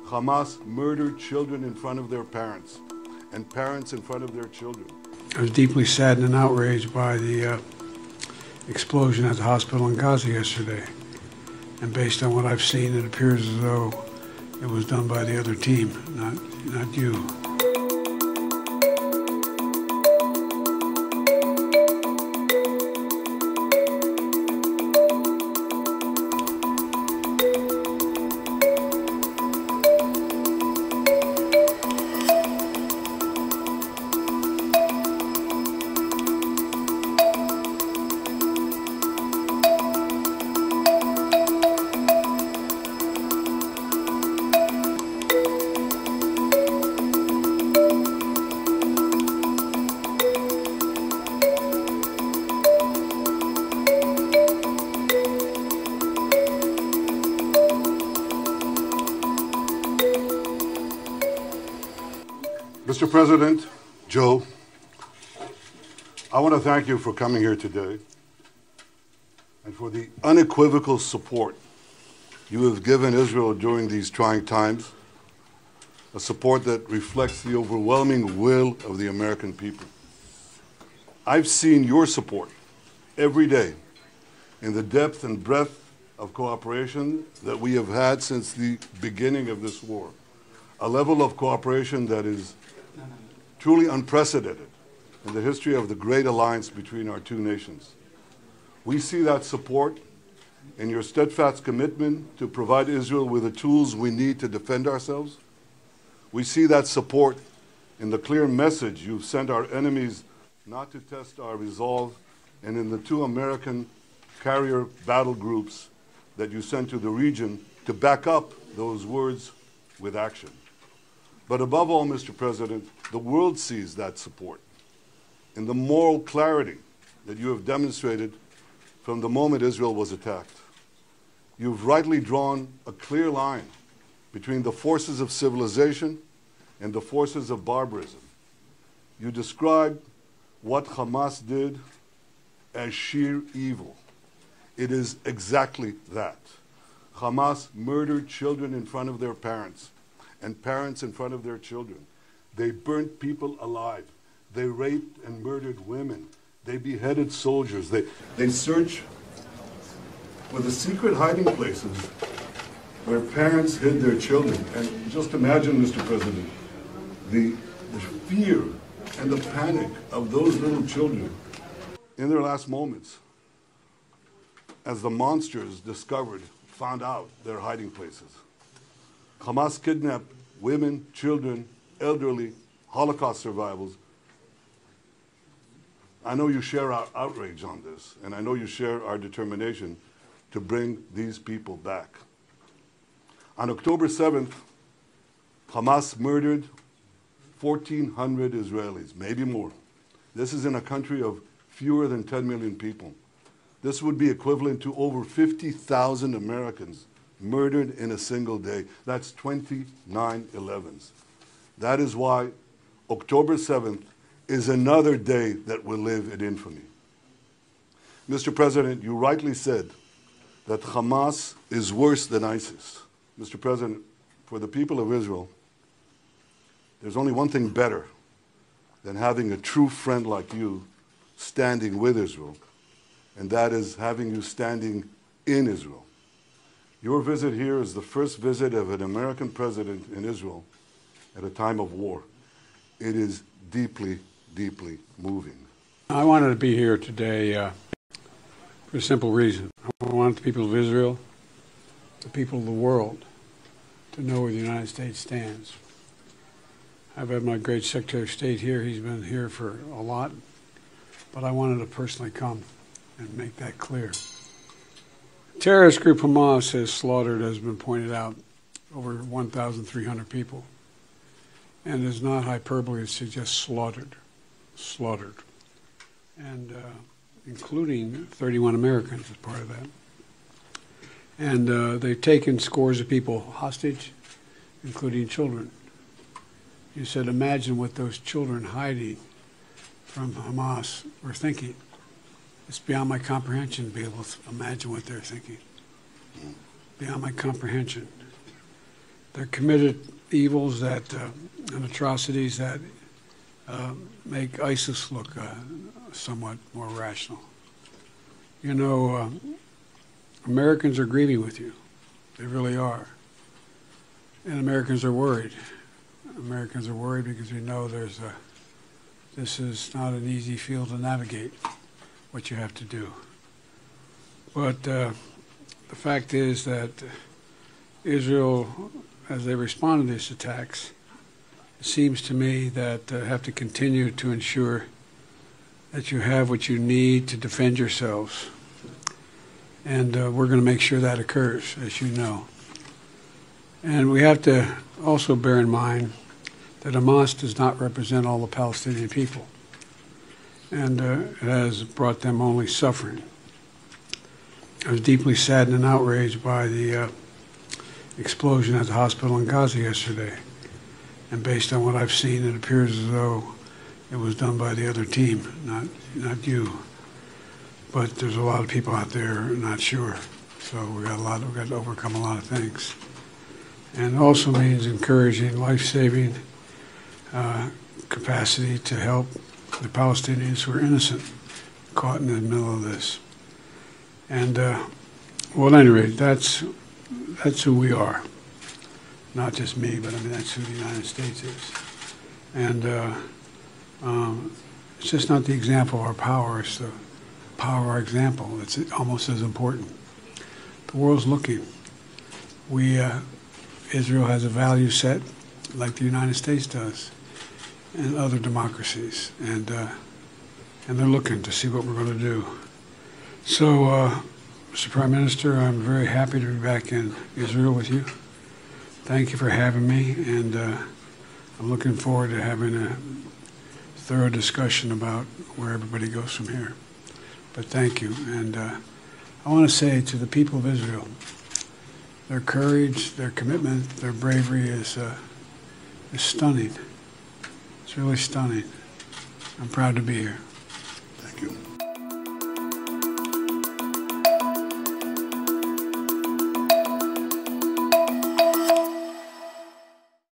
Hamas murdered children in front of their parents and parents in front of their children. I was deeply saddened and outraged by the explosion at the hospital in Gaza yesterday. And based on what I've seen, it appears as though it was done by the other team, not you. Mr. President, Joe, I want to thank you for coming here today and for the unequivocal support you have given Israel during these trying times, a support that reflects the overwhelming will of the American people. I've seen your support every day in the depth and breadth of cooperation that we have had since the beginning of this war, a level of cooperation that is truly unprecedented in the history of the great alliance between our two nations. We see that support in your steadfast commitment to provide Israel with the tools we need to defend ourselves. We see that support in the clear message you've sent our enemies not to test our resolve, and in the 2 American carrier battle groups that you sent to the region to back up those words with action. But above all, Mr. President, the world sees that support in the moral clarity that you have demonstrated from the moment Israel was attacked. You've rightly drawn a clear line between the forces of civilization and the forces of barbarism. You described what Hamas did as sheer evil. It is exactly that. Hamas murdered children in front of their parents and parents in front of their children. They burnt people alive. They raped and murdered women. They beheaded soldiers. They searched for the secret hiding places where parents hid their children. And just imagine, Mr. President, the fear and the panic of those little children in their last moments as the monsters found out their hiding places. Hamas kidnapped women, children, elderly, Holocaust survivors. I know you share our outrage on this, and I know you share our determination to bring these people back. On October 7th, Hamas murdered 1,400 Israelis, maybe more. This is in a country of fewer than 10 million people. This would be equivalent to over 50,000 Americans murdered in a single day. That's 29 11s. That is why October 7th is another day that will live in infamy. Mr. President, you rightly said that Hamas is worse than ISIS. Mr. President, for the people of Israel, there's only one thing better than having a true friend like you standing with Israel, and that is having you standing in Israel. Your visit here is the first visit of an American president in Israel at a time of war. It is deeply, deeply moving. I wanted to be here today for a simple reason. I want the people of Israel, the people of the world, to know where the United States stands. I've had my great Secretary of State here. He's been here for a lot, but I wanted to personally come and make that clear. Terrorist group Hamas has slaughtered, as has been pointed out, over 1,300 people. And it's not hyperbole to suggest slaughtered, and including 31 Americans as part of that. And they've taken scores of people hostage, including children. You said, imagine what those children hiding from Hamas were thinking. It's beyond my comprehension to be able to imagine what they're thinking. Beyond my comprehension. They're committed evils that and atrocities that make ISIS look somewhat more rational. You know, Americans are grieving with you. They really are. And Americans are worried. Americans are worried because we know this is not an easy field to navigate, what you have to do. But the fact is that Israel, as they respond to these attacks, it seems to me that have to continue to ensure that you have what you need to defend yourselves. And we're going to make sure that occurs, as you know. And we have to also bear in mind that Hamas does not represent all the Palestinian people. And it has brought them only suffering. I was deeply saddened and outraged by the explosion at the hospital in Gaza yesterday. And based on what I've seen, it appears as though it was done by the other team, not you. But there's a lot of people out there not sure. So we've got to overcome a lot of things. And it also means encouraging life-saving capacity to help the Palestinians who are innocent, caught in the middle of this. And well, at any rate, that's who we are. Not just me, but I mean that's who the United States is. And it's just not the example of our power; it's the power of our example. It's almost as important. The world's looking. Israel has a value set like the United States does, and other democracies, and they're looking to see what we're going to do. So, Mr. Prime Minister, I'm very happy to be back in Israel with you. Thank you for having me, and I'm looking forward to having a thorough discussion about where everybody goes from here. But thank you, and I want to say to the people of Israel, their courage, their commitment, their bravery is stunning. It's really stunning. I'm proud to be here.